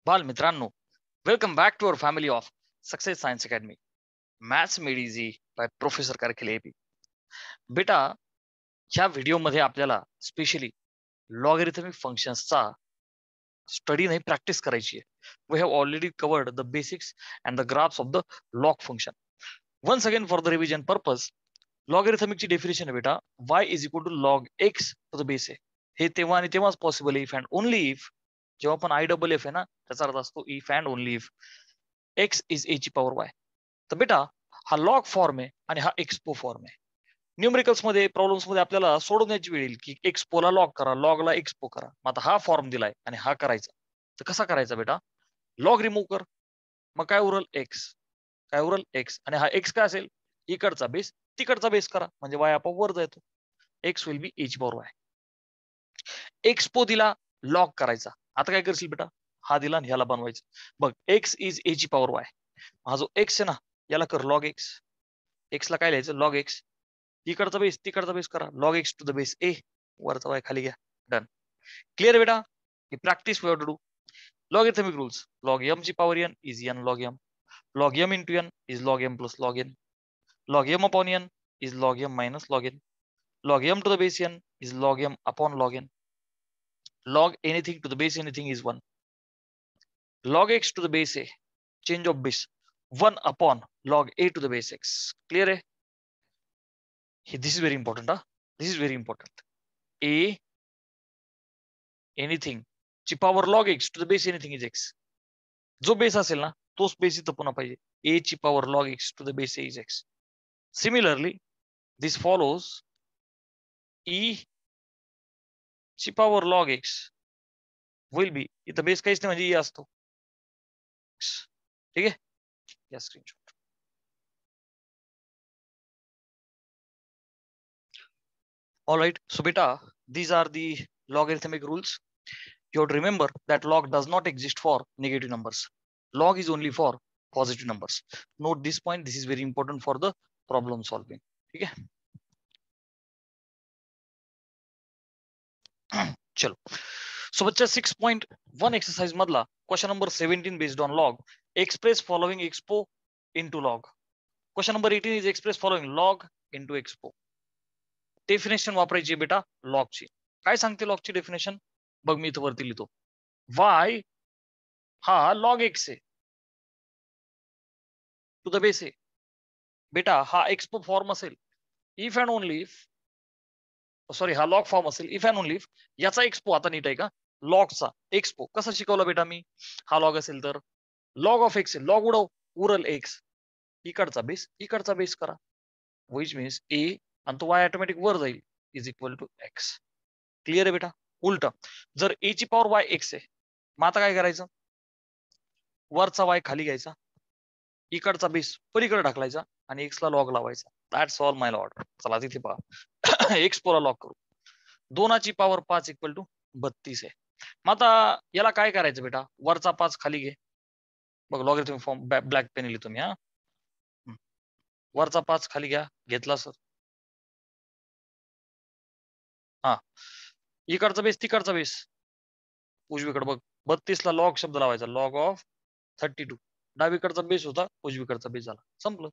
बाल मित्रांनो, welcome back to our family of Success Science Academy. Maths made easy by professor Karkhile AP. बेटा, ह्या व्हिडिओमध्ये आपल्याला स्पेशली लॉगरिथमिक फंक्शन्सचा स्टडी नाही प्रॅक्टिस करायची आहे. We have already covered the basics and the graphs of the log function. Once again for the revision purpose, लॉगरिथमिकची definition आहे बेटा, y is equal to log x to the base आहे. हे तेव्हा आणि तेव्हाच possible if and only if, जेव्हा पण आय डबल एफ आहे ना, त्याचा अर्थ असतो if and only if x is a ची पॉवर वाय. तर बेटा, हा लॉग फॉर्म आहे आणि हा एक्सपो फॉर्म आहे. न्यूमेरिकल्स मध्ये प्रॉब्लेम्स मध्ये आपल्याला सोडवण्याची वेळ येईल की एक्सपोला लॉग करा, लॉगला एक्सपो करा. मग आता हा फॉर्म दिलाय आणि हा करायचा, तर कसा करायचा बेटा? लॉग रिमूव्ह कर, मग काय उरल एक्स, काय उरल एक्स, आणि हा एक्स काय असेल, इकडचा बेस तिकडचा बेस करा, म्हणजे वाय आपोआप वर जातो. X will B H power Y. Expo दिला, लॉग करायचा. आता काय करशील बेटा, हा दिला आणि ह्याला बनवायचं. बघ, एक्स इज ए ची पॉवर वाय. हा जो एक्स आहे ना, याला कर लॉग एक्स. एक्सला काय लिहायचं, लॉग एक्स. इकडचा बेस तिकडचा बेस करा, log x to the base a, वरचा वाय खाली घ्या. डन. क्लिअर बेटा? ही practice we have to do. Logarithmic rules. Log m ची power n is n log m. Log m into n is log m plus log n. Log m upon n is log m minus log n. Log m to the base n is log m upon log n. Log anything to the base anything is 1. Log x to the base a, change of base, 1 upon log a to the base x. Clear है? This is very important. This is very important. A anything ची power log x to the base anything is x. जो base असेल ना, तोच base इथं पुन्हा पाहिजे. a ची power log x to the base a is x. Similarly, this follows e ची power log x will be, इथं बेस काहीच नाही म्हणजे e असतो. ठीक आहे? या screenshot. All right. So beta, these are the logarithmic rules. You have to remember that log does not exist for negative numbers. Log is only for positive numbers. Note this point. This is very important for the problem solving. ठीक है? चलो. So बच्चा 6.1 exercise मधला question number 17 based on log. Express following expo into log. Question number 18 is express following log into expo. Definition वापरायची बेटा लॉगची. काय सांगते लॉगची definition? बघ मी इथं वरती लिहितो. y हा log x आहे टू द बेस आहे. बेटा हा एक्सपो फॉर्म असेल if and only if, sorry हा लॉग फॉर्म असेल इफ अँड ओनली इफ याचा एक्सपो, आता नीट आहे का, लॉगचा एक्सपो कसा शिकवला बेटा मी? हा लॉग असेल तर लॉग ऑफ एक्स, लॉग उडव, उरल एक्स, इकडचा बेस करा, विच मीन्स ए, आणि तो वाय ऑटोमॅटिक वर जाईल, is equal to x. Clear आहे बेटा? उलट जर ए ची पॉवर वाय एक्स आहे, मग आता काय करायचं, वरचा वाय खाली घ्यायचा, इकडचा बेस पलीकडे ढकलायचा आणि एक्स ला लॉग लावायचा. That's all my Lord. चला तिथे पहा. एक्स पोला लॉग करू. 2ची पॉवर 5 इक्वल टू 32 आहे. मग आता याला काय करायचं बेटा, वरचा 5 खाली घे. बघ लॉगरिथमिक फॉर्म ब्लॅक पेन लिहितो मी. हा, वरचा 5 खाली घ्या, घेतला सर. हा, इकडचा बेस तिकडचा बेस उजवीकडे बघ, 32 ला लॉग शब्द लावायचा, लॉग ऑफ 32. डावीकडचा बेस होता, उजवीकडचा बेस झाला, संपलं.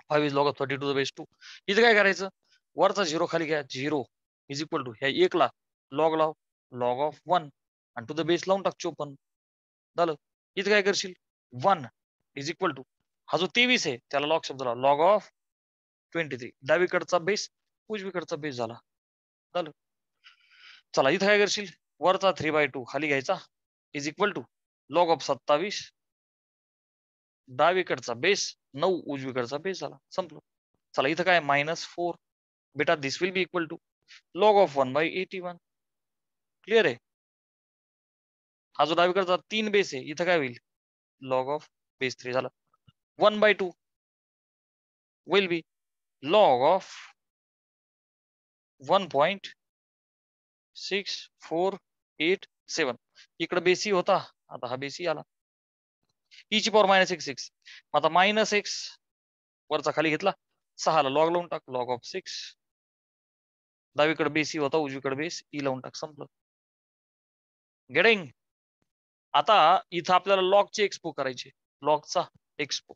5 इज लॉग ऑफ 32 बेस 2. इथे काय करायचं, वरचा 0 खाली घ्या, 0 इज इक्वल टू ह्या 1 ला लॉग लाव, लॉग ऑफ 1, आणि टू द बेस लावून टाक 54. झालं. इथे काय करशील, 1 इज इक्वल टू हा जो 23 आहे त्याला लॉग शब्द लाव, लॉग ऑफ 23. डावीकडचा बेस उजवीकडचा बेस झाला. झालं. चला इथे काय करशील, वरचा 3/2 खाली घ्यायचा, is equal to log of 27, डावीकडचा बेस 9, उजवीकडचा बेस झाला, संपलं. चला इथं काय -4, बेटा this will be equal to log of 1/81. Clear आहे? हा जो डावीकडचा 3 बेस आहे, इथं काय होईल, लॉग ऑफ बेस 3 झाला. 1/2 विल बी लॉग ऑफ 1.6487. इकडे बेसी होता, आता हा बेसी आला. e ची पॉवर -6. आता -x वरचा खाली घेतला, 6 ला लॉग लावून टाक, लॉग ऑफ 6. डावीकडे बेसी होता, उजवीकडे बेस, ई लावून टाक, संपलं. गेटिंग? आता इथं आपल्याला लॉगचे एक्सपो करायचे, लॉगचा एक्सपो.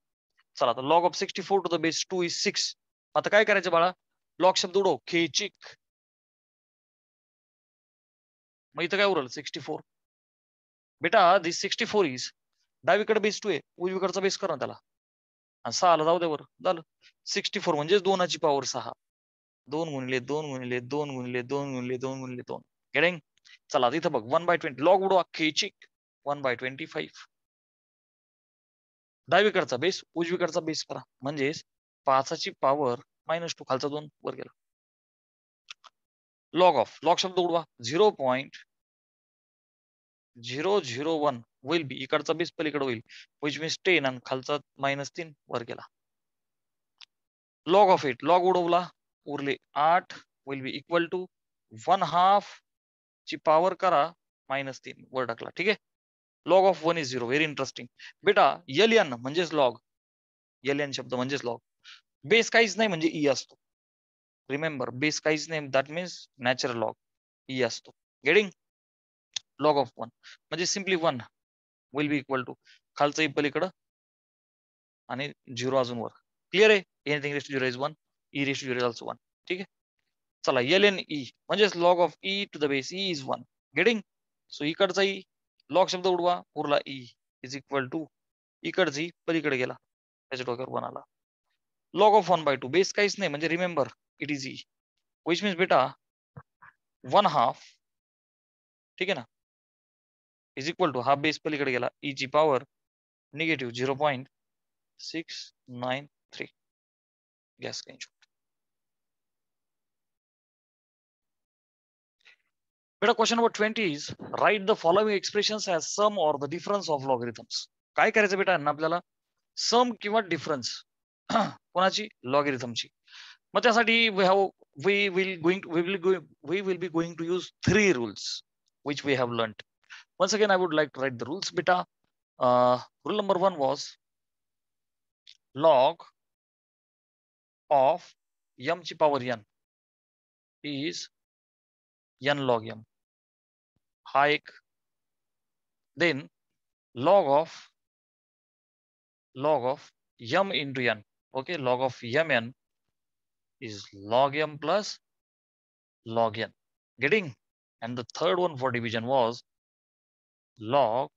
चला आता log of 64 to the base 2 is 6. आता काय करायचं बाळा, लॉग शब्द उडव, खेचिक. मग इथं काय उरल 64. बेटा दिस 64 इज, डावीकडे बेस 2 आहे, उजवीकडचा बेस कर ना त्याला, आणि 6 ला जाऊ दे बरं, झालं 64 म्हणजे 2ची पॉवर 6. 2 गुणिले 2 गुणिले 2 गुणिले 2 गुणिले 2 गुणिले 2. गेटिंग? चला इथं बघ 1/20 लॉग उडवा, खेचिक 1/25. डावीकडचा बेस उजवीकडचा बेस करा, म्हणजेच 5ची पॉवर -2, खालचा 2 वर गेला. लॉग ऑफ, लॉग शब्द उडवा, 0.001 होईल बी, इकडचा बेस पलीकडे होईल, विच मीन्स 10, आणि खालचा -3 वर गेला. लॉग ऑफ 8, लॉग उडवला, उरले 8, विल बी इक्वल टू 1/2 ची पॉवर करा -3 वर टाकला. ठीक आहे. Log of 1 is 0. Very interesting बेटा. LN म्हणजेच लॉग, LN शब्द म्हणजेच लॉग. बेस काहीच नाही म्हणजे ई असतो. रिमेंबर, बेस काहीच नाही, that means natural log e असतो. गेटिंग? लॉग ऑफ 1 म्हणजे simply 1 will be equal to खालचं ई पलीकडं आणि 0 अजून वर. क्लिअर आहे? Anything raise to 0 is 1, e raise to 0 is also 1. ठीक आहे. चला LN ई म्हणजेच log of e to the base e is 1. Getting? So इकडचा ई, लॉग शब्द उडवा, उरला ई इज इक्वल टू इकडचा ई पलीकडे गेला, त्याच्या डोक्यावर 1 आला. लॉग ऑफ 1/2 बेस काहीच नाही म्हणजे remember it is e, which means बेटा 1/2, ठीक आहे ना, इज इक्वल टू हा बेस पलीकडे गेला, ई ची पॉवर -0.693. गॅस स्क्रीनशॉट. बेटा question number 20 is write the following expressions as sum or the difference of logarithms. काय करायचं बेटा यांना आपल्याला, सम किंवा डिफरन्स कोणाची, लॉगरिथमची. मग त्यासाठी we will be going to use 3 rules which we have learnt. Once again I would like to write the rules beta. Rule number 1 was log of m ची power n is n log m, हा एक. then log of m into n, okay, log of mn is log m plus log n. Getting? And the third one for division was log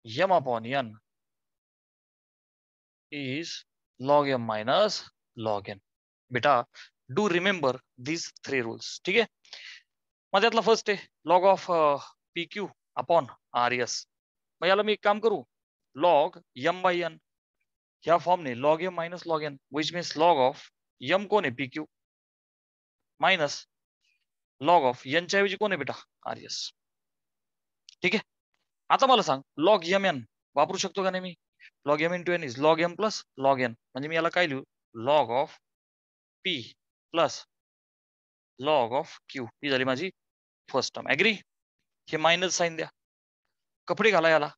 m upon n is log m minus log n. बेटा do remember these 3 rules. ठीक आहे. मग त्यातला first आहे log of p q upon r s. मग याला मी एक काम करू, लॉग m बाय n ह्या फॉर्मने log m minus log n, which means log of m कोण आहे p q minus log of n च्या ऐवजी कोण आहे बेटा आर एस. ठीक आहे. आता मला सांग लॉग एम एन वापरू शकतो का नाही मी, log m into n is log m plus log n, म्हणजे मी याला काय लिहू, log of p plus log of q. ही झाली माझी फर्स्ट टर्म. ऍग्री? हे मायनस साईन द्या, कपडे घाला याला,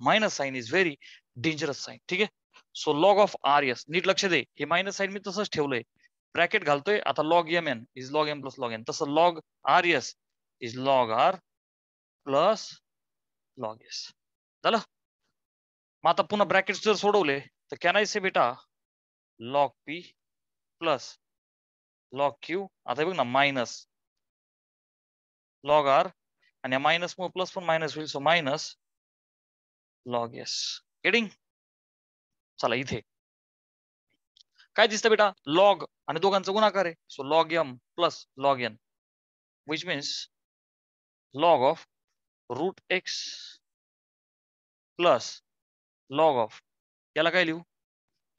minus sign is very dangerous sign. ठीक आहे. So log of r s, नीट लक्ष दे, हे मायनस साईन मी तसंच ठेवलंय, ब्रॅकेट घालतोय. आता log m n is log m plus log n, तसं log r s is log r plus log s. झालं. मग आता पुन्हा ब्रॅकेट जर सोडवले तर कॅन आय से बेटा log P plus log Q. आता बघ ना मायनस लॉग आर, आणि मायनस मग प्लस पण मायनस होईल, so minus log S. Getting? चला इथे काय दिसतं बेटा, लॉग आणि दोघांचा गुणाकार आहे, so log m plus log n, which means log of root x plus log of, याला काय लिहू,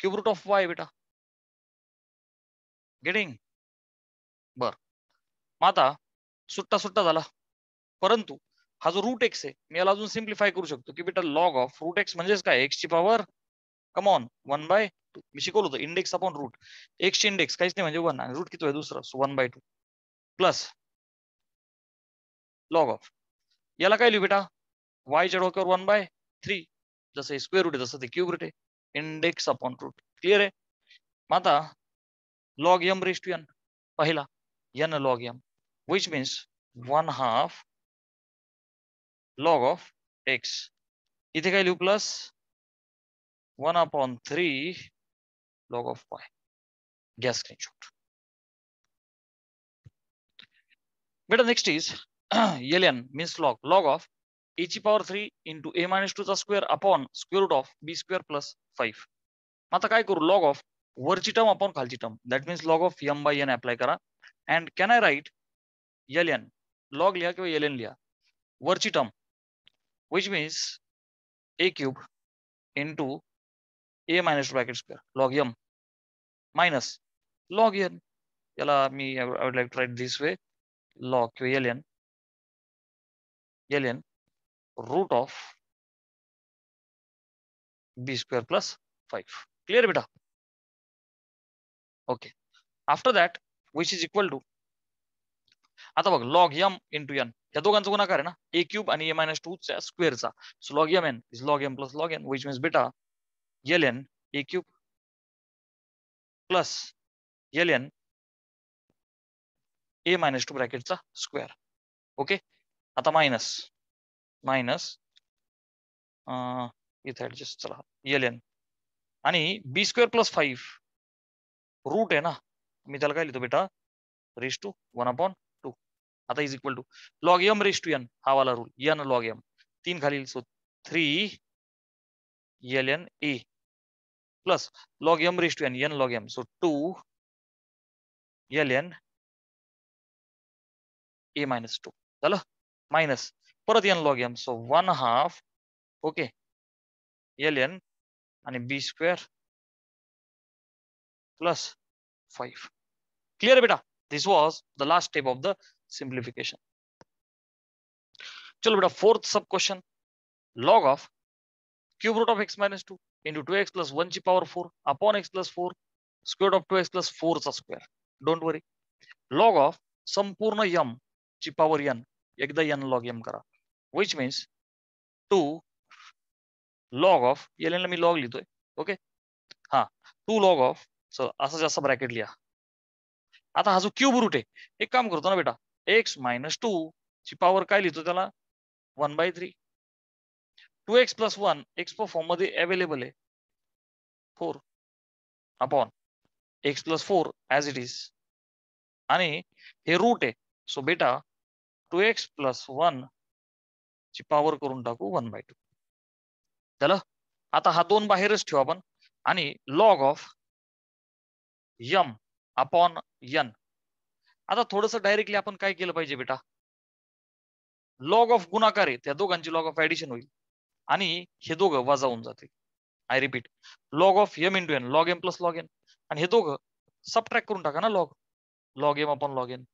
क्यूब रूट ऑफ वाय बेटा. गेटिंग? बर. मग आता सुट्टा सुट्टा झाला, परंतु हा जो रूट एक्स आहे मी याला अजून सिम्प्लिफाय करू शकतो की बेटा लॉग ऑफ रूट एक्स म्हणजेच काय, एक्स ची पॉवर कम ऑन 1/2. मी शिकवलं होतं इंडेक्स अपॉन रूट, एक्स ची इंडेक्स काहीच नाही म्हणजे 1, आणि रूट किती आहे दुसरा, सो 1/2 प्लस लॉग ऑफ, याला काय लिहू बेटा, वायच्या डोक्यावर 1/3, जसं स्क्वेअर रूट आहे तसं ते क्यूब रूट आहे, इंडेक्स अपॉन रूट. क्लिअर आहे? मग आता log m raise to n, पहिला n log m, which means 1/2 log of x, इथे काय लिहू प्लस 1/3 log of y. घ्या स्क्रीनशॉट. बेटा next is ln means log of a ची पॉवर 3 into a minus 2 चा square upon square root of b square plus 5. आता काय करू, लॉग ऑफ वरची टर्म अपॉन खालची term, that means log of m by n apply करा. And can I write ln, log लिहा किंवा ln लिहा, वरची term which means a cube into a minus bracket square log m minus log n. याला मी I would like to write this way, log किंवा ln root of b square plus 5. Clear बेटा? Okay. After that which is equal to, आता बघ log m into n, या दोघांचा गुणाकार आहे ना, a क्यूब आणि a मायनस 2 च्या स्क्वेअरचा. So log m n is log m plus log n, which means बेटा ln a cube plus ln a minus 2 ब्रॅकेटचा स्क्वेअर. ओके. आता मायनस इथे ऍडजस्ट, चला ln आणि b स्क्वेअर प्लस 5 रूट आहे ना, मी त्याला काय लिहितो बेटा, रेस टू 1/2. आता is equal to log m raise to n, हा वाला रूल, n लॉग m 3 खाली, so 3 ln a plus log m raise to n log m, so 2 ln a minus 2 झालं, मायनस परत n log m, so 1/2 okay ln आणि b square plus 5. Clear बेटा? This was the last step of the simplification. चलो बेटा fourth sub question, log of cube root of x minus 2 into 2x plus 1 ची power 4 upon x plus 4 square of 2x plus 4 चा square. Don't worry, log of संपूर्ण m ची power n, एकदा n log m करा, which means 2 log of ln ला मी log लिहितोय. Okay, हा 2 log of, असं जास्त ब्रॅकेट लिहा. आता हा जो क्यूब रूट आहे, एक काम करतो ना बेटा, x मायनस 2 ची पॉवर काय लिहितो त्याला 1/3, 2x प्लस 1 एक्स फॉर्म मध्ये अवेलेबल आहे 4 upon x plus 4 as it is, आणि हे रूट आहे, सो बेटा 2x प्लस 1 ची पॉवर करून टाकू 1/2. झालं. आता हा 2 बाहेरच ठेवू आपण, आणि log of m upon n. आता थोडस डायरेक्टली आपण काय केलं पाहिजे बेटा, लॉग ऑफ गुणाकार आहे, त्या दोघांची लॉग ऑफ ऍडिशन होईल आणि हे दोघं वजा होऊन जातील. I repeat, log of m into n, log m plus log n, आणि हे दोघं सबट्रॅक्ट करून टाका ना, log m upon log n.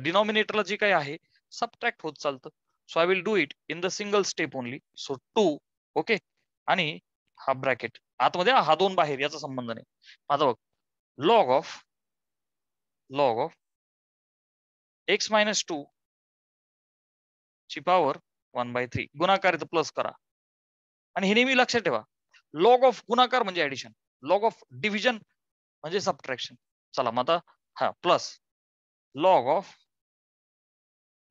डिनॉमिनेटरला जे काही आहे सबट्रॅक्ट होत चालतं. So I will do it in the single step only. So 2 okay, आणि हा ब्रॅकेट आतमध्ये, हा 2 बाहेर, याचा संबंध नाही. आता बघ, लॉग ऑफ x मायनस 2 ची पॉवर 1/3, गुणाकार इथं प्लस करा, आणि हे नेहमी लक्षात ठेवा, लॉग ऑफ गुणाकार म्हणजे ऍडिशन, लॉग ऑफ डिव्हिजन म्हणजे सबट्रॅक्शन. चला मग आता हा plus log of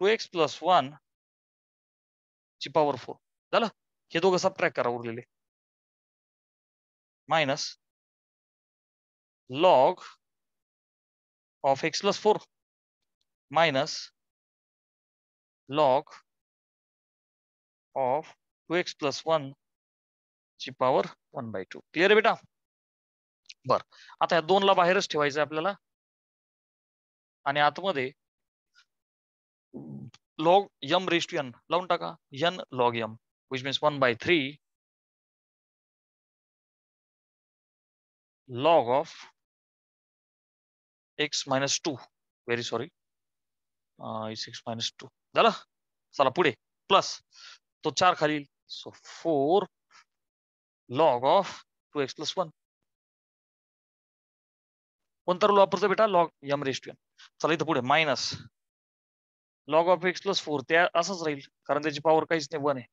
2x plus 1 ची पॉवर 4 झालं, हे दोघं सबट्रॅक्ट करा उरलेले, minus log of x plus 4 minus log of 2x plus 1 ची पॉवर 1/2. क्लिअर आहे बेटा? बर, आता या 2 ला बाहेरच ठेवायचं आपल्याला, आणि आतमध्ये log m raise to n लावून टाका, n log m, which means 1/3 log of x minus 2, very sorry, x minus 2 झालं. चला पुढे, प्लस तो 4 खाली, so 4 log of 2x plus 1. कोणता रूल वापरतो बेटा, log m raise to n. चला इथं पुढे minus log of x plus 4, ते असंच राहील कारण त्याची पॉवर काहीच नाही, 1 आहे,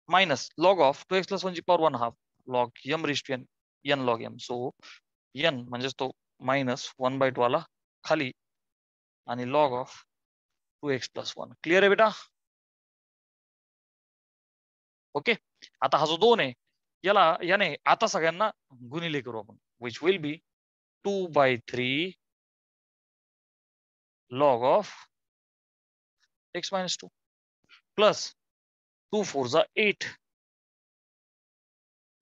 minus log of 2x plus 1 ची power 1/2 log m raise to n, n log m. So n म्हणजेच तो मायनस 1/2 आला खाली, आणि log of 2x plus 1. Clear आहे बेटा? ओके. आता हा जो 2 आहे याने आता सगळ्यांना गुणिले करू आपण, which will be 2/3 log of x minus 2 plus 2 4 जा 8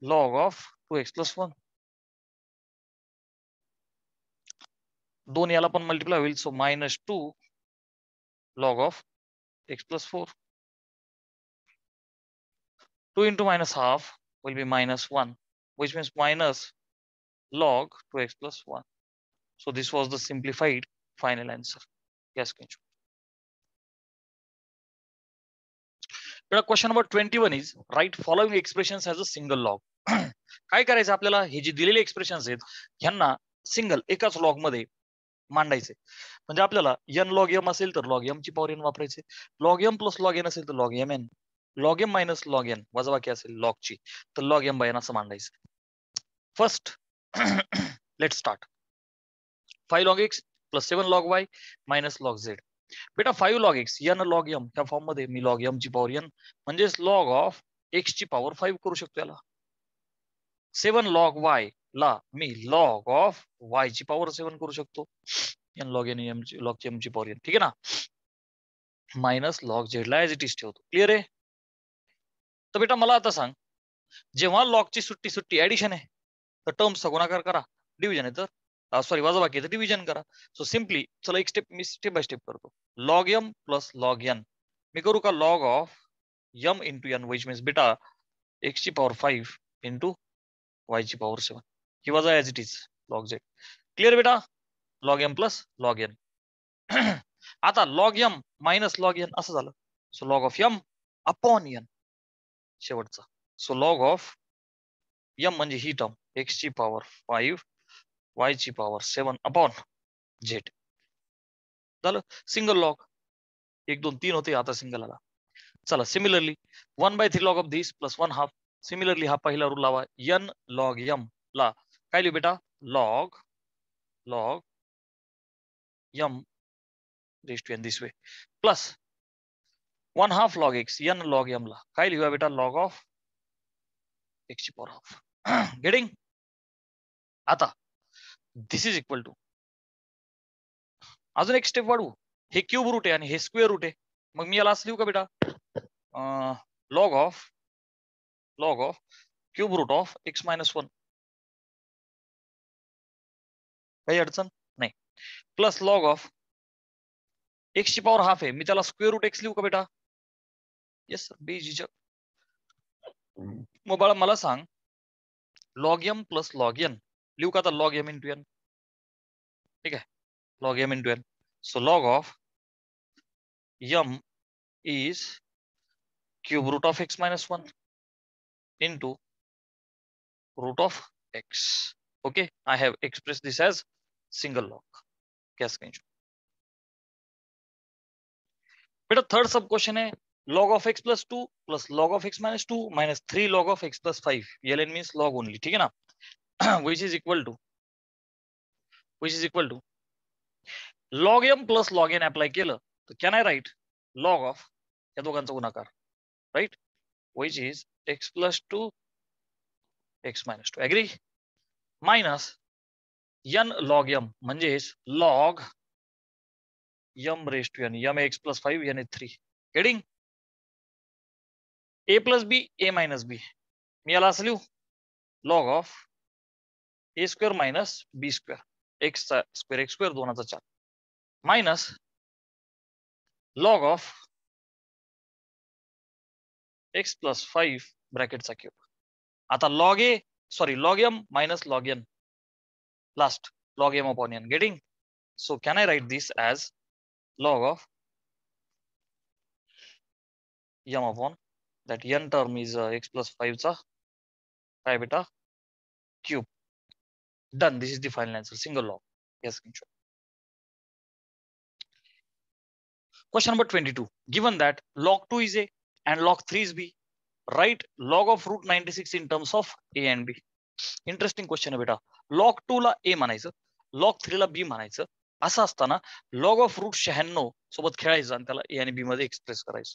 log of 2x plus 1. 2 याला पण मल्टिप्लाय होईल, so -2 log of x plus 4. 2 into -half will be -1, which means minus log 2x plus 1. So this was the simplified final answer. Yes, Kinchu. Question number 21 is write following expressions as a single log. काय करायचं आपल्याला, हे जे दिलेले expressions आहेत ह्यांना single एकाच log मध्ये मांडायचे. म्हणजे आपल्याला n log m असेल तर log m ची पॉवर n वापरायचे, log m plus log n असेल तर log mn, log m minus log n वजाबाकी असेल log ची तर log m by n असं मांडायचं. First let's start. 5 log x plus 7 log y minus log z. बेटा 5 log x n log m ह्या फॉर्म मध्ये मी log m ची पॉवर n म्हणजेच log ऑफ x ची पॉवर 5 करू शकतो याला. 7 log y ला मी log ऑफ y ची पॉवर 7 करू शकतो, n log n m ची log m ची पॉवर n. ठीक आहे ना. मायनस log z ला एज इट इज ठेवतो. क्लिअर आहे. तर बेटा मला आता सांग, जेव्हा log ची सुट्टी ऍडिशन आहे तर टर्म्सचा गुणाकार करा, डिव्हिजन आहे तर सॉरी वजाबाकी आहे तर डिव्हिजन करा. सो सिम्पली चला एक step me step by step करतो. log m plus log n मी करू का log of m into n, which means बेटा x ची पॉवर 5 इंटू y ची पॉवर 7 ही वजा as it is log z. Clear बेटा. log m plus log n. आता log m minus log n असं झालं, so log of m upon n शेवटचा. So log of m म्हणजे ही term x ची power 5 y ची power 7 upon z झालं. Single log 1 2 3 होते, आता सिंगल आला. चला similarly 1/3 log of this plus 1/2. Similarly हा पहिला रूल लावा, n log m ला काय लिहू बेटा log m raised to n this way plus 1/2 log x n log m ला काय लिहूया बेटा log ऑफ x ची पॉवर हाफ. गेटिंग. आता दिस इज इक्वल टू अजून एक स्टेप वाढवू, हे क्यूब रूट आहे आणि हे स्क्वेअर रूट आहे, मग मी याला असं लिहू का बेटा log of cube root of x minus 1. काही अडचण नाही. प्लस log ऑफ x ची पॉवर हाफ आहे, मी त्याला स्क्वेअर रूट x लिहू का बेटा. येस सर बेझिझक. मग बाळा मला सांग log m plus log n लिहू का आता log m इंटू n. ठीक आहे, log m into n. So log of m is cube root of x minus 1 into root of x. Okay, I have expressed this as single log. Guess screenshot. बेटा third सब question है log of x plus 2 plus log of x minus 2 minus 3 log of x plus 5. ln means log only. ठीक है ना. which is equal to log m plus log n apply केलं तर can I write log of या दोघांचा गुणाकार, right, which is x plus 2 x minus 2. agree. मायनस n log m म्हणजेच log m raised to n, m x plus 5 n 3. Getting. a plus b a minus b मी याला असं लिहू log of a square minus b square x स्क्वेअर 2/4 minus log of x plus 5 ब्रॅकेटचा cube. आता log m minus log n last log m upon n. getting. So can I write this as log of m upon that n term is x plus 5 चा काय बेटा cube. Done. This is the final answer. Single log. Yes. Question number 22. Given that log 2 is a and log 3 is b, write log of root 96 in terms of a and b. Interesting question आहे बेटा. log 2 ला a म्हणायचं, log 3 ला b म्हणायचं, असं असताना log of root 96 सोबत खेळायचं आणि त्याला a आणि b मध्ये एक्सप्रेस करायचं.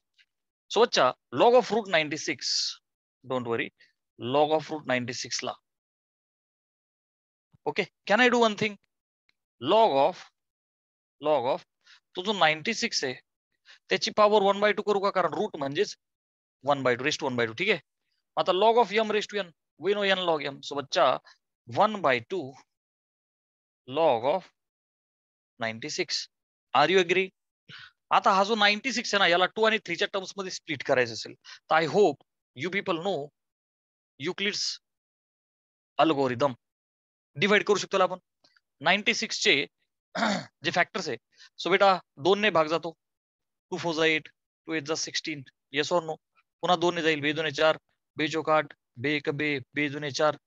सो बच्चा log of root 96 don't worry, log of root 96 ला. Okay, can I do one thing, log of तो जो 96 आहे त्याची पॉवर 1/2 करू का, कारण रूट म्हणजेच 1/2 रेस्ट 1/2. ठीक आहे, आता log of m raise to n, we know n log m, so बच्चा 1/2 log of 96. Are you agree? आता हा जो 96 आहे ना, याला 2 आणि 3 च्या टर्म्स मध्ये स्प्लिट करायचं असेल तर I hope you people know Euclid's algorithm. Divide करू शकतो आपण 96 चे जे फॅक्टर्स आहे. सो बेटा 2 ने भाग जातो, 2 4 जा 8, 2 8 जा 16, येस और नो. पुन्हा 2 ने जाईल, 2 2 4, 2 चौक 8, 2 1 2, 2 2 4,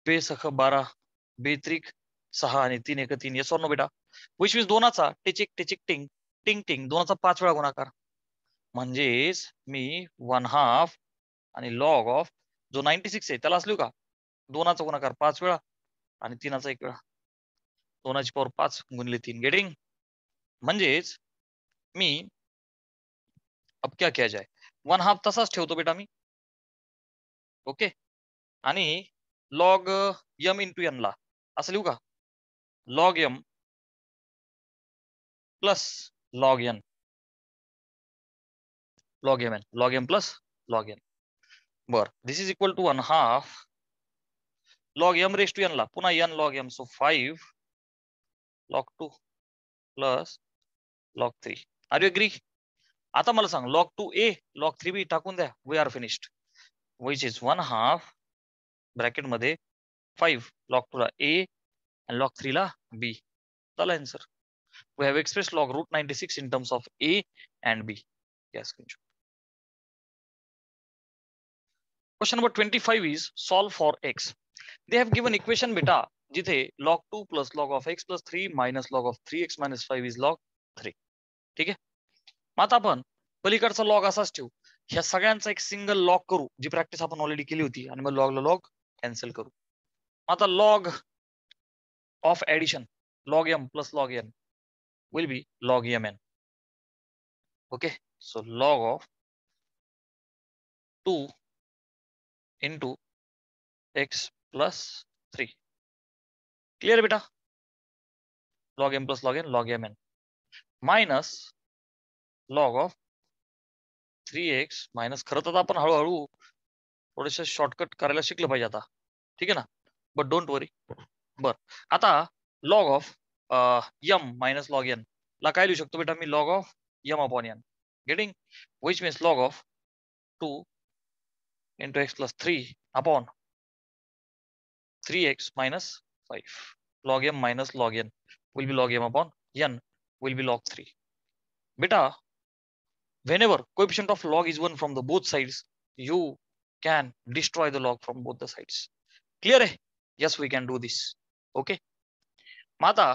2 सख 12, 2 त्रिक 6 आणि 3 1 3, येस और नो बेटा. विच मीन्स दोनाचा टिचिक टिचिक टिंग टिंग टिंग दोनाचा 5 वेळा गुणाकार, म्हणजेच मी 1/2 आणि लॉग ऑफ जो 96 आहे त्याला असलो का, दोनाचा गुणाकार 5 वेळा आणि 3चा 1 वेळा, 2ची पॉवर 5 गुणिले 3, गेटिंग. म्हणजेच मी अब क्या किया जाए, 1/2 तसाच ठेवतो बेटा मी. ओके, आणि लॉग m इंटू n ला असं लिहू का, log m plus log n, log m n, log m plus log n. बर, this is equal to 1/2 log m raise to n ला पुन्हा n log m, so 5 log 2 plus log 3. Are you agree? आता मला सांग, log 2a log 3b टाकून द्या, we are finished. Which is 1/2 bracket मध्ये 5 log 2 ला a आणि लॉग 3 ला b. चला answer. We have expressed log root 96 in terms of a and b. Yes. Question number 25 is solve for x. They have given equation beta जिथे log 2 plus log of x plus 3 minus log of 3x minus 5 is log 3. ठीक आहे, मग आता आपण पलीकडचा log असाच ठेवू, ह्या सगळ्यांचा एक सिंगल लॉग करू, जी प्रॅक्टिस आपण ऑलरेडी केली होती, आणि मग लॉगला लॉग कॅन्सल करू. आता log of addition log m plus log n will be log mn. Okay, so log of 2 into x plus 3. Clear बेटा? log m plus log n log mn minus log of 3x minus, खरं तर आपण हळूहळू थोडेसे shortcut करायला शिकलं पाहिजे आता, ठीक आहे ना, बट डोंट वरी. बर, आता log of m minus log n ला काय लिहू शकतो बेटा मी, log of m upon n, getting, which means log of 2 into x plus 3 upon 3x minus 5. Log m minus log n will be log m upon n will be log 3. Beta, whenever coefficient of log is 1 from the both sides, you can destroy the log from both the sides. Clear hai? Yes, we can do this. Okay. Mata,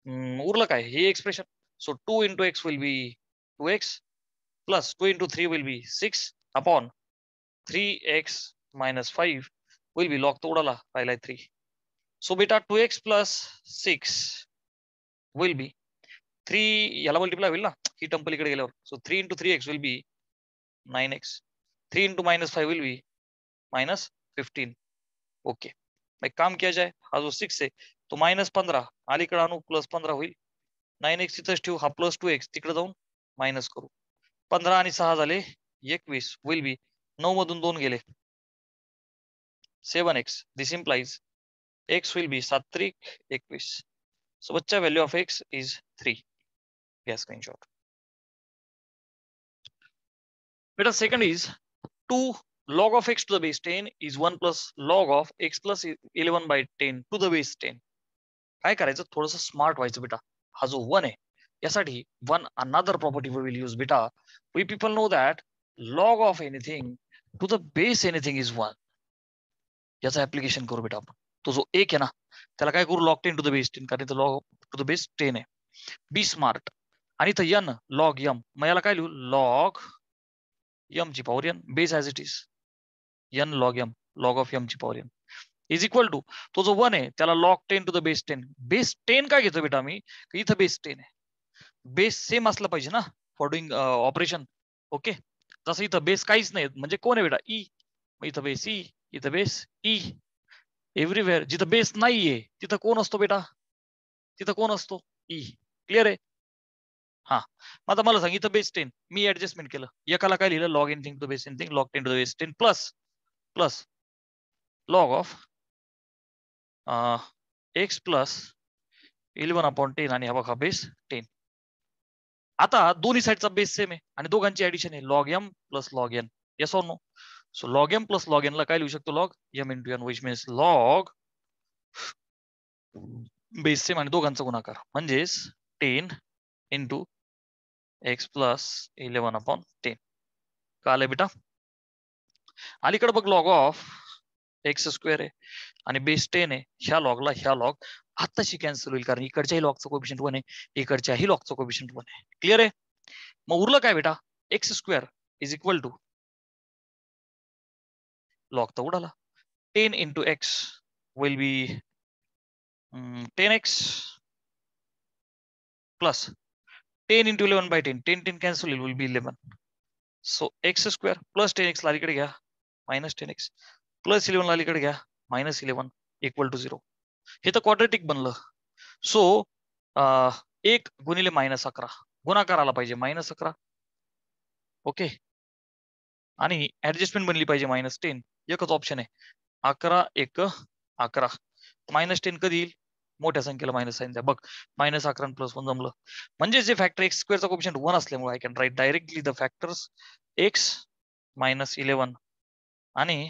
urla kai, he expression. So 2 into x will be 2x plus 2 into 3 will be 6 upon 3x minus 5 will be log तोडाला राहिलाय 3. So beta 2x plus 6 will be 3, याला multiply होईल ना ही term पलीकडे गेल्यावर, so 3 into 3x will be 9x, 3 into minus 5 will be minus 15. Okay, एक काम KIA जाए, हा जो 6 आहे तो -15 अलीकडे आणू, +15 होईल, 9x तिथेच ठेवू, हा +2x तिकडे जाऊन मायनस करू, 15 आणि 6 झाले 21 will be 9 मधून 2 गेले 7x. This implies x will be 7 त्रिक 21. So बच्चा value of x is 3. Yes, screenshot. Beta second is 2 log of x to the base 10 is 1 plus log of x plus 11 by 10 to the base 10. काय करायचं, थोडंसं smart व्हायचं बेटा. हा जो 1 आहे यासाठी 1 another property we will use beta. We people know that log of anything to the base anything is 1. याचा ऍप्लिकेशन करू बेटा आपण. तो जो 1 आहे ना त्याला काय करू, log 10 to the base 10, कारण इथं log to the base 10 आहे. बी स्मार्ट, आणि इथं n log m, मग याला काय लिहू, log m ची power n, base as it is n log m, log of m ची power n is equal to, तो जो 1 आहे त्याला log 10 to the base 10. Base 10 काय घेतो बेटा मी, इथं बेस 10 आहे, बेस सेम असला पाहिजे ना फॉर डुईंग ऑपरेशन. ओके, जसं इथं बेस काहीच नाही म्हणजे कोण आहे बेटा ई, मग इथं बेस ई, इथं बेस ई. एव्हरीवेअर जिथं बेस नाहीये तिथं कोण असतो बेटा, तिथं कोण असतो ई. क्लिअर आहे. हा, आता मला सांग इथं बेस 10 मी ऍडजस्टमेंट केलं, एकाला काय लिहिलं log anything to base anything log 10 to the base 10 plus plus log of x plus 11/10 आणि हा बघा बेस 10. आता दोन्ही साईडचा बेस सेम आहे आणि दोघांची ऍडिशन आहे log m plus log n. Yes or no? So log m plus log n ला काय लिहू शकतो log m into n which means log base same आणि दोघांचा गुणाकार म्हणजेच 10 इंटू एक्स प्लस 11/10. का आलंय बेटा? अलीकडे बघ लॉग ऑफ एक्स स्क्वेअर आहे आणि बेस 10 आहे, ह्या लॉगला ह्या लॉग आत्ताशी कॅन्सल होईल कारण इकडच्याही लॉगचं कोएफिशियंट 1 आहे, इकडच्याही लॉगचं कोएफिशियंट 1 आहे. क्लिअर आहे? मग उरलं काय बेटा, x square is equal to log तर उडाला 10 into x will be 10x plus 10 into 11/10 10 cancel will be 11. So x square plus 10x ला अलीकडे घ्या मायनस 10x प्लस 11 ला अलीकडे घ्या मायनस 11 इक्वल टू 0. हे तर क्वाड्रेटिक बनलं. सो 1 गुणिले -11 गुणाकार आला पाहिजे -11. ओके, आणि ऍडजस्टमेंट बनली पाहिजे -10. एकच ऑप्शन आहे 11 1 11. -10 कधी येईल, मोठ्या संख्येला मायनस साइन द्या. बघ -11 प्लस 1 जमलं. म्हणजे जे फॅक्टर एक्स स्क्वेअरचा कोएफिशियंट 1 असल्यामुळे I can right directly the factors x minus 11 आणि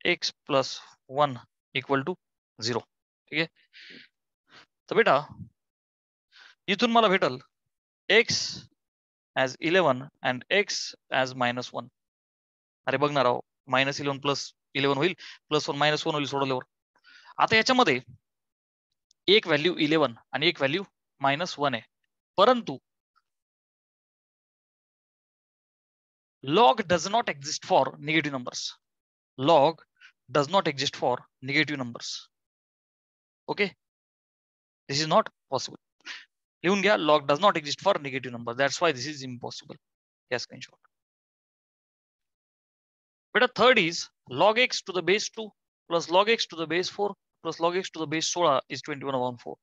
एक्स प्लस 1 इक्वल टू 0. ठीक आहे, तर बेटा इथून मला भेटल x as 11 and x as -1. अरे बघणार आहो -11 प्लस 11 होईल, प्लस 1 -1 होईल सोडवल्यावर. आता याच्यामध्ये एक व्हॅल्यू 11 आणि एक व्हॅल्यू -1 आहे, परंतु log does not exist for negative numbers. Log does not exist for negative numbers. Okay, this is not possible. लिहून घ्या, log does not exist for negative numbers. That's why this is impossible. Yes, screenshot. But third is log x to the base 2 plus log x to the base 4 plus log x to the base 16 is 21/4.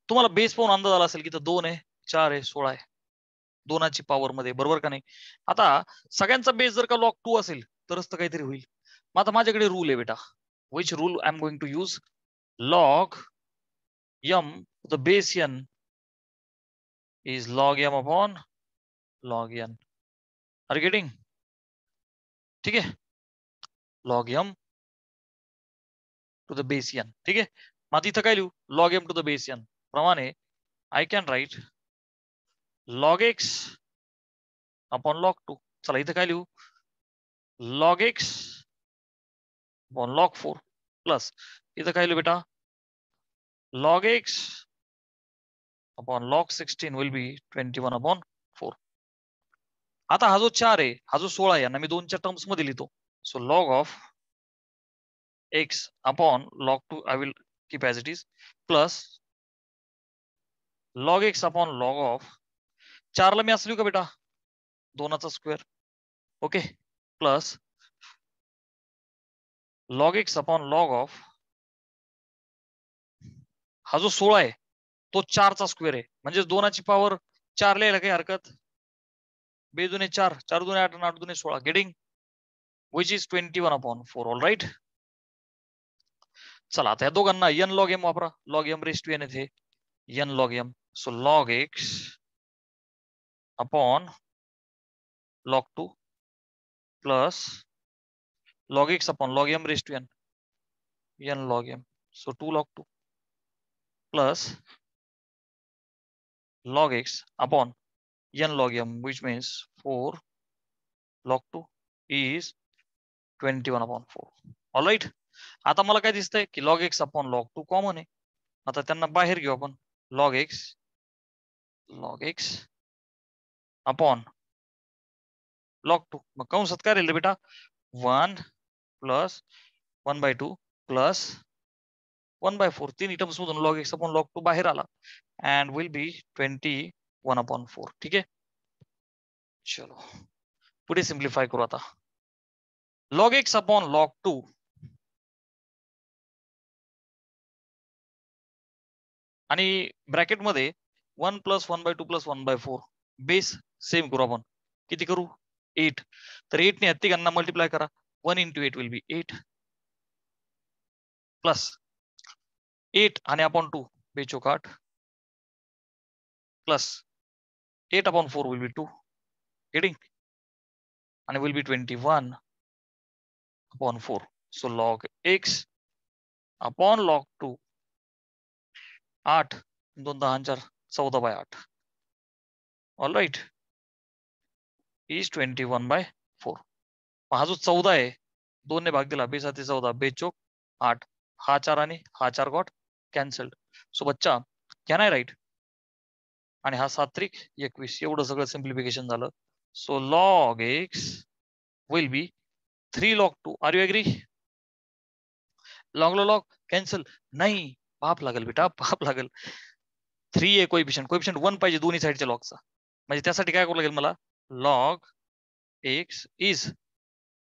तुम्हाला base पाहून अंदाज आला असेल की 2 आहे 4 आहे 16 आहे, दोनाची power मध्ये, बरोबर का नाही? आता सगळ्यांचा बेस जर का लॉग 2 असेल तरच तर काहीतरी होईल. मग आता माझ्याकडे रूल आहे बेटा, which rule I am going to use, log m the base n is log m upon log n. Are you getting? ठीक है, log m to the base n. ठीक आहे, मग इथं काय लिहू, log m to the base n प्रमाणे I can write log x upon log 2. चला इथं काय लिहू, log x upon log 4 plus इथं काय लिहू बेटा, log x upon log 16 will be 21/4. आता हा जो 4 आहे हा जो 16 आहे ना मी 2च्या टर्म्स मध्ये लिहितो. So log of x upon log 2 I will keep as it is plus log x upon log of 4 ला मी असं लिहू का बेटा, 2चा square. Okay, plus log x upon log of हा जो 16 आहे तो 4चा स्क्वेअर आहे, म्हणजे 2ची पॉवर 4 लिहायला काही हरकत, 2 दुने 4 4 दुने 8 8 दुने 16 getting which is 21/4. All right, चला आता या दोघांना n log m वापरा, log m raise to n येथे n log m. So log x upon log 2 plus log x upon log m raise to n n log m. So 2 log 2 plus log x upon n log m which means 4 log 2 is 21/4. All right, आता मला काय दिसतंय की log x upon log 2 common आहे. आता त्यांना बाहेर घेऊ आपण, log x अपॉन log 2. मग कंसात काय राहिलं बेटा, 1 प्लस 1/2 प्लस 1/4. तीन टर्म्स मधून log x अपॉन log 2 बाहेर आला and will be 21/4. ठीक है, चलो पुढे सिम्प्लिफाय करू आता. लॉग एक्स अपॉन लॉग 2 आणि ब्रॅकेटमध्ये 1 + 1/2 + 1/4 बेस सेम करू आपण. किती करू? 8. तर 8 ने या तिघांना मल्टिप्लाय करा. 1 × 8 विल बी 8 प्लस 8 आणि upon 2 बेचोक 8 plus 8 upon 4 will be 2 getting and will be 21 upon 4. So log x upon log 2 8 2 10 4 14/8 all right is 21/4. हा जो 14 आहे 2 ने भाग दिला बेस 14 बेचोक 8 हा 4 आणि हा 4 गॉट कॅन्सल्ड. सो बच्चा कॅन आय राईट आणि हा 7 त्रिक 21 एवढं सगळं सिम्प्लिफिकेशन झालं. So log x will be 3 log 2. Are you agree? Log log cancel नाही, पाप लागेल बेटा, पाप लागेल. 3 आहे कोएफिशियंट 1 पाहिजे दोन्ही साईडच्या लॉगचा. म्हणजे त्यासाठी काय करावं लागेल मला? लॉग एक्स इज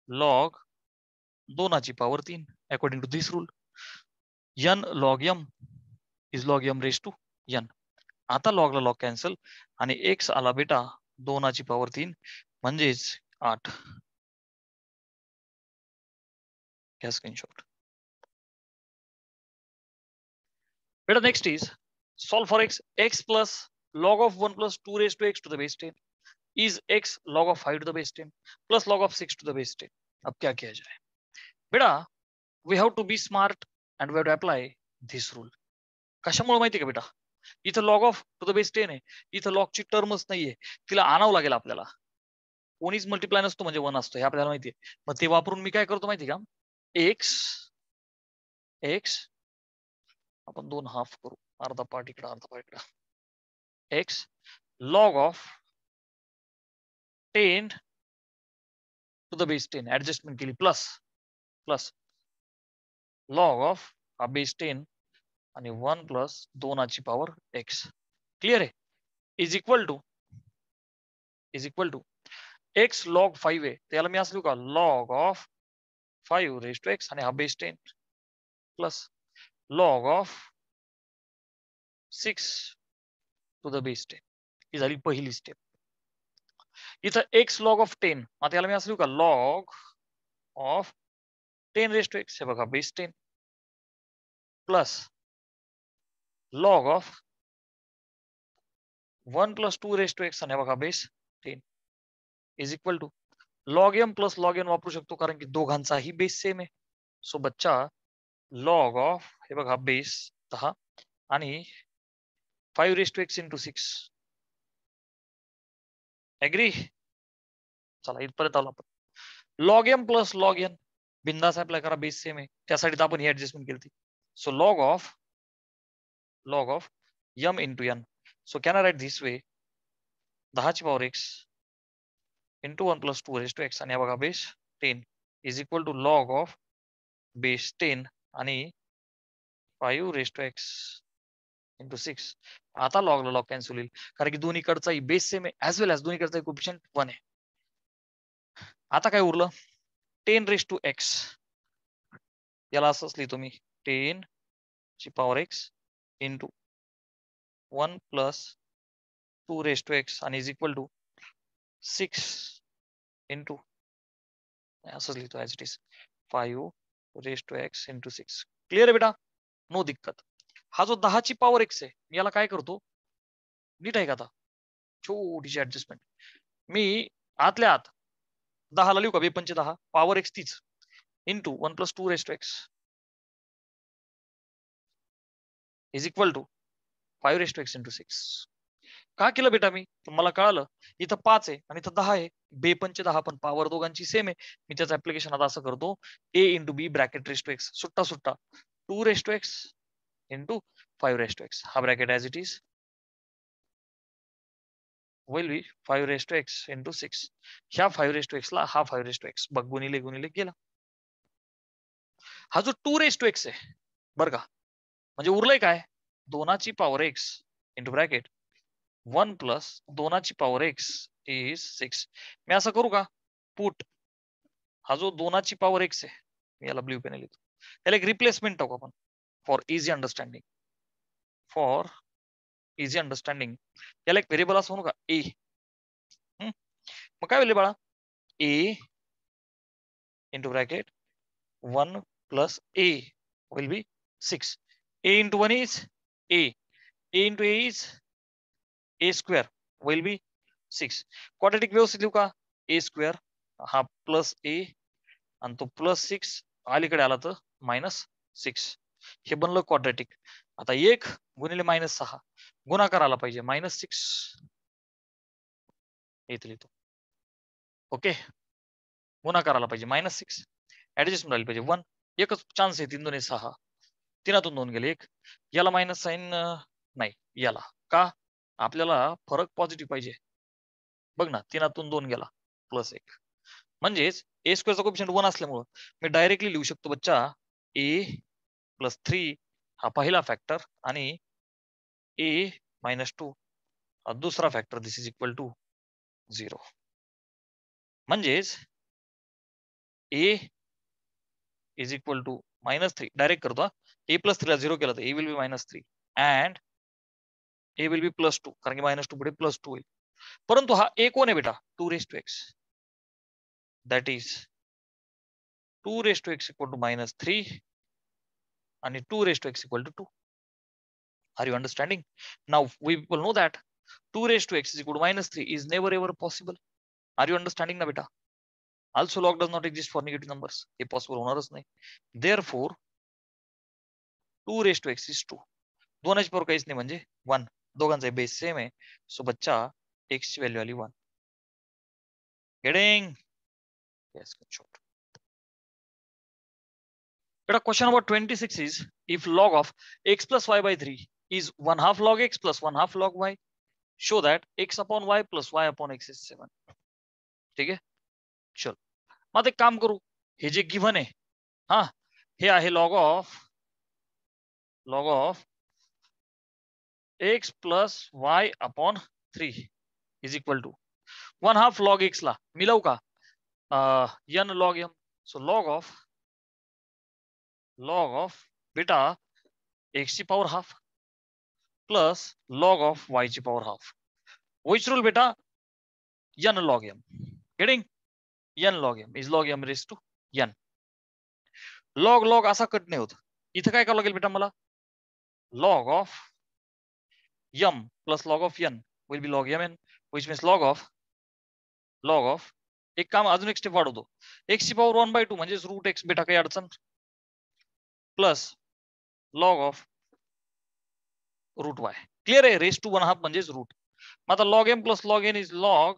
लॉग 2ची power 3 according to this rule. n log m is log m raise to n. आता लॉगला लॉग कॅन्सल आणि x आला बेटा 2ची पॉवर 3 म्हणजेच 8. घ्या स्क्रीनशॉट. बेटा next is solve for x plus log of 1 plus 2 raised to x to the base 10 is x log of 5 to the base 10 plus log of 6 to the base 10. अब क्या KIA जाए बेटा? we have to be smart and we have to apply this rule. कशामुळे माहिती का बेटा? इथं log of to the base 10 आहे, इथं log ची टर्मच नाहीये, तिला आणावं लागेल आपल्याला. कोणीच मल्टिप्लाय नसतो म्हणजे 1 असतो हे आपल्याला माहितीये. मग ते वापरून मी काय करतो माहिती का? x आपण 2 हाफ करू, अर्धा पार्ट इकडं अर्धा पार्ट इकडं. x log of 10 to the base 10 adjustment केली प्लस log of हा बेस 10 आणि 1 प्लस 2ची पॉवर x. क्लियर आहे? Is equal to x log 5 आहे त्याला मी असं लिहू का? log of 5 raised to x आणि हा base 10 plus log of 6 to the base 10. ही झाली पहिली स्टेप. इथं x log of 10 आता याला मी असं लिहू का? log of 10 raised to x हे बघा base 10 plus log of 1 plus 2 raised to x आणि हे बघा base 10 is equal to log m plus log n वापरू शकतो कारण की दोघांचाही बेस सेम आहे. सो बच्चा log of हे बघा बेस 10 आणि 5 raised to x into 6. Agri? चला इथपर्यंत आलो आपण. log m plus log n बिंदास अप्लाय करा, बेस सेम आहे त्यासाठी तर आपण ही ऍडजस्टमेंट केली. So log of m into n. So can I write this way? 10ची power x into 1 plus 2 raised to x आणि हा बघा base 10 is equal to log of base 10 आणि 5 raised to x into 6. आता log ला log cancel होईल कारण की दोन्हीकडचाही बेस सेम आहे ऍज वेल ऍज दोन्हीकडचा कोएफिशियंट 1 आहे. आता काय उरलं? 10 raised to x याला असंच लिहितो मी 10 ची power x into 1 plus 2 raised to x आणि इज इक्वल टू 6 into असंच लिहितो as it is 5 raised to x into 6. Clear आहे बेटा? नो दिक्कत. हा जो 10ची पॉवर x आहे मी याला काय करतो? नीट आहे का? आता छोटीशी ऍडजस्टमेंट. मी आतल्या आत 10ला लिहू का? 2×10 पॉवर x तीच into 1 plus 2 raised to x is equal to 5 raised to x into 6. का केलं बेटा मी? तर मला कळालं इथं 5 आहे आणि इथं 10 आहे. 2×10 पण पॉवर दोघांची सेम आहे. मी त्याचं ऍप्लिकेशन आता असं करतो a into b bracket raised to x सुट्टा 2 raised to x into 5 raised to x. हा bracket as it is will be 5 raised to x into 6. ह्या 5 raised to x ला हा 5 raised to x बघ गुणिले गेला. हा जो 2 raised to x आहे बरं का, म्हणजे उरलंय काय? 2ची power x into bracket 1 plus 2ची पॉवर x इज 6. मी असं करू का? पुट हा जो 2ची पॉवर x आहे, मी याला ब्ल्यू पेन लिहितो, त्याला एक रिप्लेसमेंट टाकू आपण फॉर इझी अंडरस्टँडिंग. त्याला एक व्हेरिएबल असं म्हणू का ए. मग काय होईल बाळा, a into bracket 1 plus a will be 6. A into 1 is a. A into a is a square will be 6. Quadratic व्यवस्थित लिहू का, ए स्क्वेअर हा प्लस ए आणि तो प्लस 6 अलीकडे आला तर -6. हे बनलं क्वाड्रॅटिक. आता 1 गुणिले -6 गुणाकार आला पाहिजे -6 येथे लिहितो. ओके, गुणाकार आला पाहिजे -6. ऍडजस्टमेंट आली पाहिजे 1. एकच चान्स आहे, 3 2 6, 3तून 2 गेले 1. याला मायनस साईन नाही, याला का, आपल्याला फरक पॉझिटिव्ह पाहिजे. बघ ना, 3तून 2 गेला +1. म्हणजेच ए स्क्वेअरचा कोएफिशियंट 1 असल्यामुळे मी डायरेक्टली लिहू शकतो बच्चा ए + 3 हा पहिला फॅक्टर आणि ए -2 हा दुसरा factor. This is equal to 0. म्हणजेच a is equal to -3 direct करतो. ए + 3 ला 0 केला तर a will be -3 and a will be +2, कारण की -2 पुढे +2 होईल. परंतु हा ए कोण आहे बेटा, 2x. That is 2x equal to -3 आणि 2x equal to 2. Are you understanding? Now we people know that 2x is equal to -3 is never ever possible. Are you understanding ना बेटा? Also log does not exist for negative numbers. हे possible होणारच नाही. Therefore 2x is 2. दोनाची power काहीच नाही म्हणजे 1. दोघांचा base same आहे. सो बच्चा x ची व्हॅल्यू आली 1. Getting? Yes, short. But question number 26 is, if log of x plus y by 3 is 1/2 log x plus 1/2 log y, show that x upon y plus y upon x is 7. ठीक आहे, चल मग एक काम करू, हे जे गिव्हन आहे हा, हे आहे log of x plus y upon 3 is equal to 1/2 log x ला मिळवू का n log m. So log of बेटा x ची power half plus log of y ची पॉवर हाफ. व्हिच रूल बेटा, n log m. Getting? n log m is log m raised to n. log असा cut नाही होत. इथं काय करावं लागेल बेटा मला, log of m plus log of n will be log mn, which means log of एक काम अजून एक स्टेप वाढवतो, x ची पॉवर 1/2 म्हणजे √x बेटा, काही अडचण, plus log of √y. Clear आहे, रेस टू 1/2 म्हणजेच रूट. मग आता log m plus log n is log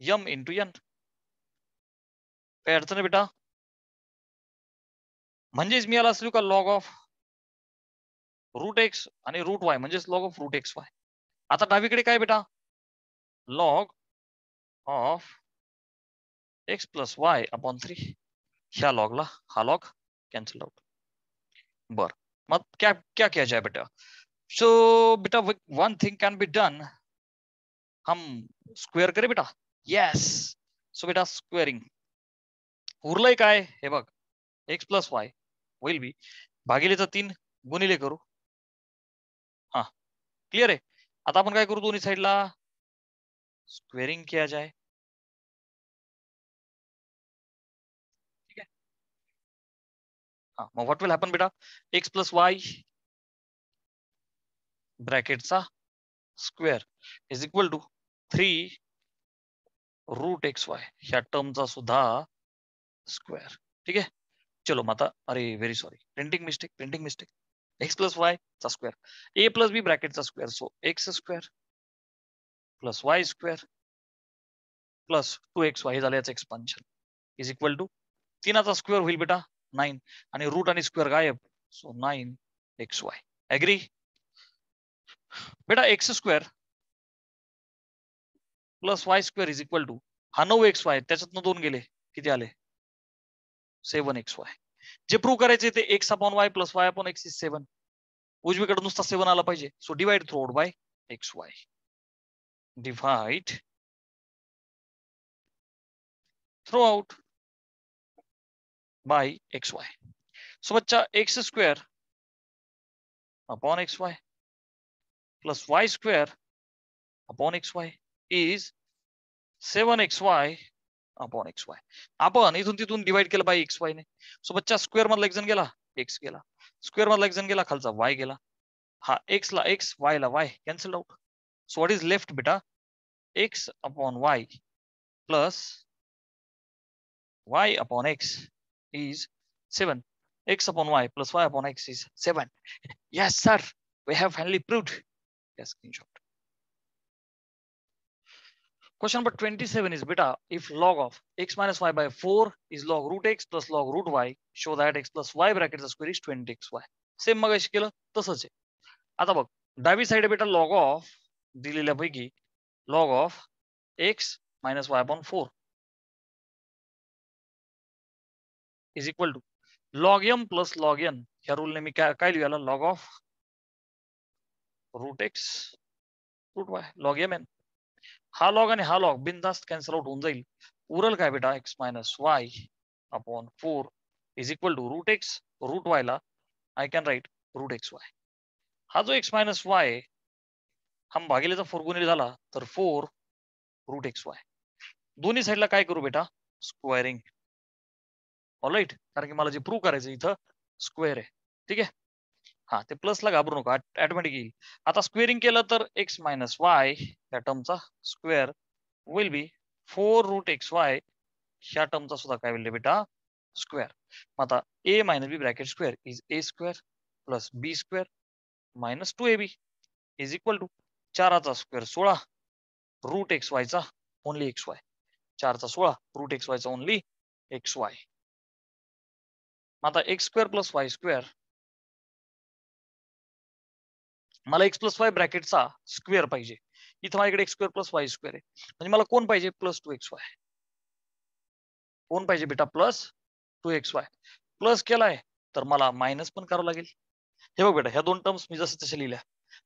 m into n. काही अडचण आहे बेटा? म्हणजेच मी याला असलो का log of √x आणि √y म्हणजेच log of √xy. आता डावीकडे काय बेटा, log of x plus y upon 3. ह्या लॉगला हा लॉग कॅन्सल आउट. बर, मग क्या क्या किया जाए बेटा. सो बेटा one thing can be done, हम स्क्वेअर करे बेटा. येस, सो बेटा स्क्वेअरिंग उरलंय काय, हे बघ x plus y will be भागिलेचा 3 गुणिले करू. हा क्लिअर आहे. आता आपण काय करू, दोन्ही साईडला स्क्वेअरिंग किया जाए. ठीक आहे, हा मग व्हॉट विल हॅपन बेटा, x plus y ब्रॅकेटचा square is equal to 3 √xy ह्या टर्मचा सुद्धा स्क्वेअर. ठीक आहे, चलो मग आता, अरे very sorry, printing mistake. x plus y चा स्क्वेअर, a plus b ब्रॅकेटचा square, so x square plus y square plus 2xy हे झालं याचं एक्सपान्शन इज इक्वल टू 3चा स्क्वेअर होईल बेटा 9 आणि रूट आणि स्क्वेअर गायब, सो 9xy. ऍग्री बेटा, x square plus y square is equal to हा 9xy, त्याच्यातनं 2 गेले, किती आले 7xy. जे प्रूव्ह करायचे ते x upon y plus y upon x is 7. उजवीकडे नुसता 7 आला पाहिजे, so divide throughout by xy. Divide throughout by xy. So बच्चा x square upon xy plus y square upon xy is 7xy upon xy. आपण इथून तिथून divide केलं bye xy ने. सो बच्चा स्क्वेअर मधला एक जण गेला, x गेला. स्क्वेअर मधला एक जण गेला, खालचा y गेला. हा x ला x, y ला y cancel out. So what is left बेटा? x upon y plus y upon x is 7. X upon y plus y upon x is 7. Yes, sir. We have finally proved. Yes, screenshot. Question number 27 is beta, if log of x minus y by 4 is log root x plus log root y, show that x plus y bracket the square is 20xy. Same मग अशी केलं तसंच आहे. आता बघ डावी side बेटा log of दिलेल्यापैकी log of x minus y upon 4 is equal to log m plus log n. ह्या रूलने मी काय लिहायला log of root x root y log m n. हा लॉग आणि हा लॉग बिनधास्त कॅन्सल आउट होऊन जाईल. उरल काय बेटा x minus y upon 4 is equal to root x root y ला I can write root x y. हा जो एक्स मायनस वाय हा भागिलेचा 4 गुणिले झाला तर 4 रूट एक्स वाय. दोन्ही साईडला काय करू बेटा? स्क्वेअरिंग. ऑलराईट, कारण की मला जे प्रूव्ह करायचं इथं स्क्वेअर आहे. ठीक आहे. हा ते प्लसला घाबरू नका, ऑटोमॅटिक येईल. आता स्क्वेअरिंग केलं तर एक्स मायनस वाय या टर्मचा square will be 4 root x y. ह्या टर्मचा सुद्धा काय होईल बेटा? स्क्वेअर. आता a minus b bracket square is a square plus b square minus 2ab is equal to 4चा स्क्वेअर 16 रूट एक्स वायचा ओनली एक्स वाय. 4चा 16 रूट एक्स वायचा ओनली एक्स वाय. आता x square plus y square, मला x plus y ब्रॅकेटचा square पाहिजे. इथं माझ्याकडे x square plus y square आहे, म्हणजे मला कोण पाहिजे? Plus 2xy. कोण पाहिजे बेटा? Plus 2xy. प्लस केलाय तर मला मायनस पण करावं लागेल. हे बघ बेटा, ह्या दोन टर्म्स मी जसं तसे लिहिल्या.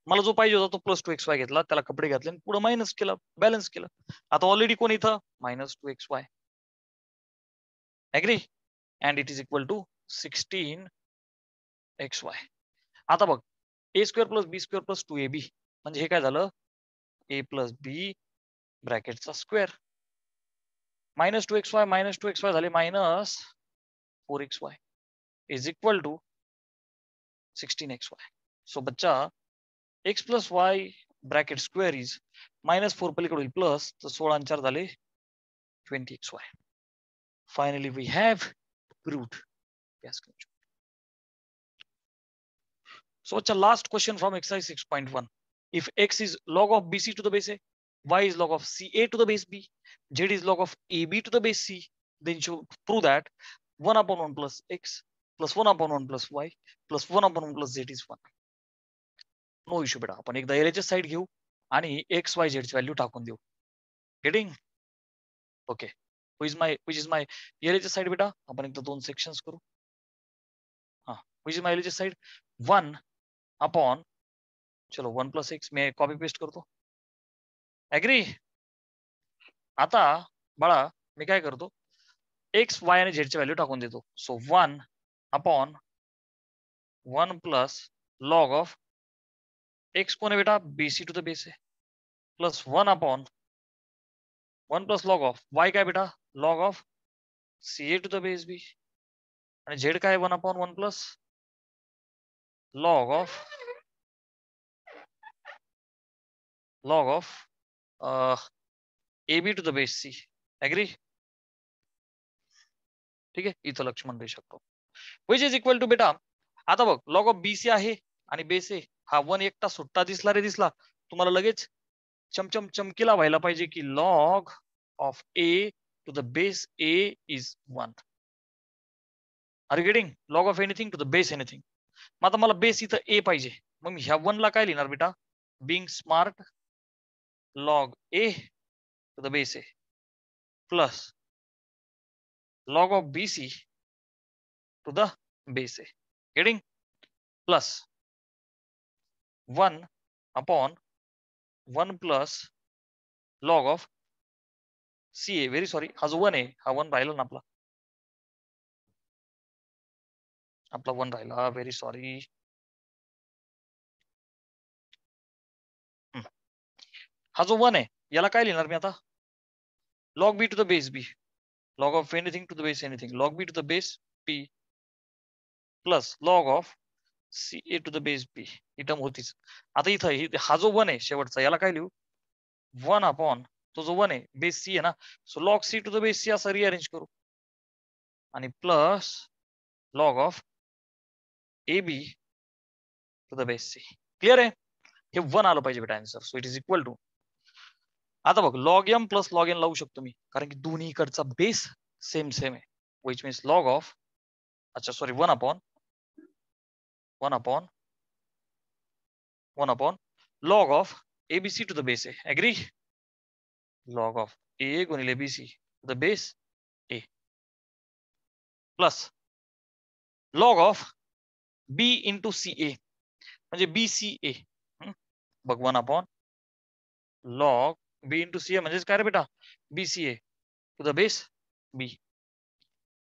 मला जो पाहिजे होता तो प्लस 2xy घेतला, त्याला कपडे घातले आणि पुढे मायनस केलं, बॅलन्स केलं. आता ऑलरेडी कोण इथं? Minus 2xy. Agree? And it is equal to 16xy. आता बघ a square plus b square plus 2ab म्हणजे हे काय झालं? ए प्लस बी ब्रॅकेटचा स्क्वेअर मायनस 2xy झाले minus 4xy is equal to 16xy. So बच्चा x plus y bracket square is minus 4 पलीकडे प्लस, तर 16 आणि 4 झाले 20xy. Finally we have proved. So it's a last question from exercise 6.1. If x is log of bc to the base a, y is log of ca to the base b, z is log of ab to the base c, then you prove that 1 upon 1 plus x plus 1 upon 1 plus y plus 1 upon 1 plus z is 1. No issue बेटा, आपण एकदा LHS side घेऊ आणि x y z ची value टाकून देऊ. Getting? Okay. Which is my LHS side बेटा? आपण एकदा दोन सेक्शन्स करू. हा, which is my LHS side? 1 upon, चलो 1 प्लस एक्स मी कॉपी पेस्ट करतो. ऍग्री? आता बाळा मी काय करतो, एक्स वाय आणि झेडची व्हॅल्यू टाकून देतो. So 1 upon 1 plus log of x कोण आहे बेटा? बीसी टू द बेस आहे plus 1 upon 1 plus log of y काय बेटा? Log of c a to the base b. आणि झेड काय? 1 upon 1 plus log of a b to the base c. Agree? ठीक आहे, इथं लक्ष्मण देऊ शकतो. विच इज इक्वल टू बेटा, आता बघ लॉग ऑफ बीसी आहे आणि बेस ए. हा 1 एकटा सुट्टा दिसला रे दिसला, तुम्हाला लगेच चमचम चमकीला व्हायला पाहिजे की log of a to the base a is 1. Are you getting? Log of anything to the base anything. मग आता मला बेस इथं ए पाहिजे, मग मी ह्या 1 ला काय लिहिणार बेटा? Being smart log a to the base a plus log of BC to the base A. Getting? Plus 1 upon 1 plus log of c a, very sorry, हा जो 1 आहे हा 1 राहिला ना आपला 1 राहिला, व्हेरी सॉरी. हा जो 1 आहे याला काय लिहिणार मी आता? Log b to the base b, log of anything to the base anything, log b to the base p plus log of c a to the base b, ही टर्म होतीच. आता इथं हा जो 1 आहे शेवटचा याला काय लिहू? 1 अपॉन तो जो 1 आहे बेस सी आहे ना, so log c to the base c असं रिअरेंज करू आणि plus log of a b to the base c. Clear आहे? हे 1 आलं पाहिजे बेटा answer. So it is equal to, आता बघ log m plus log n लावू शकतो मी कारण की दोन्ही इकडचा बेस सेम सेम आहे, विच मीन्स लॉग ऑफ, अच्छा sorry, 1 upon 1 upon log of ABC to the base a, agree? Log of a गुणिले bc to the base a plus log of b into c a म्हणजे b c a. बघ 1 upon log b into c a म्हणजेच काय रे बेटा? B c a to the base b,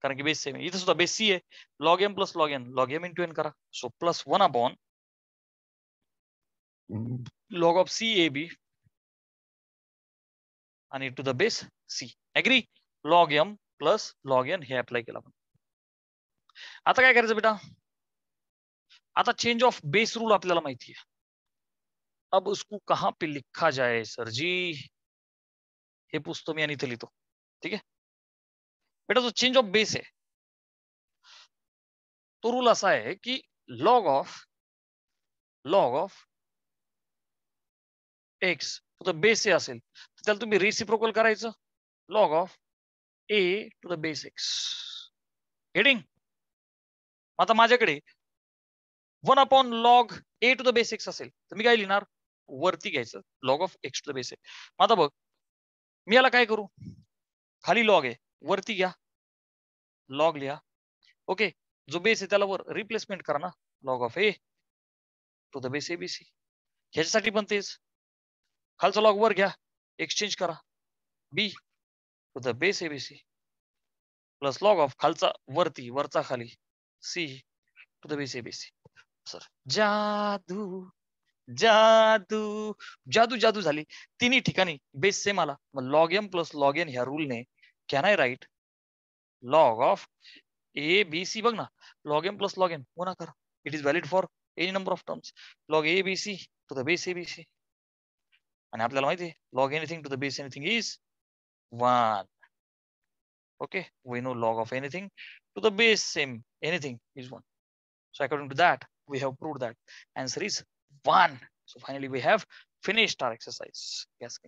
कारण की base same आहे. इथं सुद्धा बेस सी आहे. Log m plus log m into n करा. So plus 1 upon log of c a b आणि to the base c, agree? Log m plus log n हे apply केलं आपण. आता काय करायचं बेटा? आता चेंज ऑफ बेस रूल आपल्याला माहिती है, अब उसको कहां पे लिखा जाए सर जी? हे पुसतो मी आणि इथे लिहितो. ठीक आहे बेटा, जो चेंज ऑफ बेस आहे तो रूल असा आहे की log of x to the base a असेल तर त्याला तुम्ही रेसिप्रोकल करायचं, log of a to the base x. Getting? आता माझ्याकडे 1 upon log a to the base x असेल तर मी काय लिहिणार? वरती घ्यायचं log of x to the base a. आता बघ मी याला काय करू? खाली लॉग आहे, वरती घ्या लॉग लिहा. ओके, जो बेस आहे त्याला वर रिप्लेसमेंट करा ना, log of a to the base abc. ह्याच्यासाठी पण तेच, खालचा लॉग वर घ्या, एक्सचेंज करा, b to the base abc plus log of खालचा वरती, वरचा खाली, c to the base abc. Sir जादू जादू जादू जादू झाली. तिन्ही ठिकाणी बेस सेम आला. मग log m plus log n ह्या रूलने can I write log of a b c. बघ ना, log m plus log n गुणाकार, it is valid for any number of terms. Log a b c to the base a b c, आणि आपल्याला माहिती आहे log anything to the base anything is 1. Okay, we know log of anything to the base same anything is 1. So according to that, we have proved that answer is 1. So finally we have finished our exercise. Yes,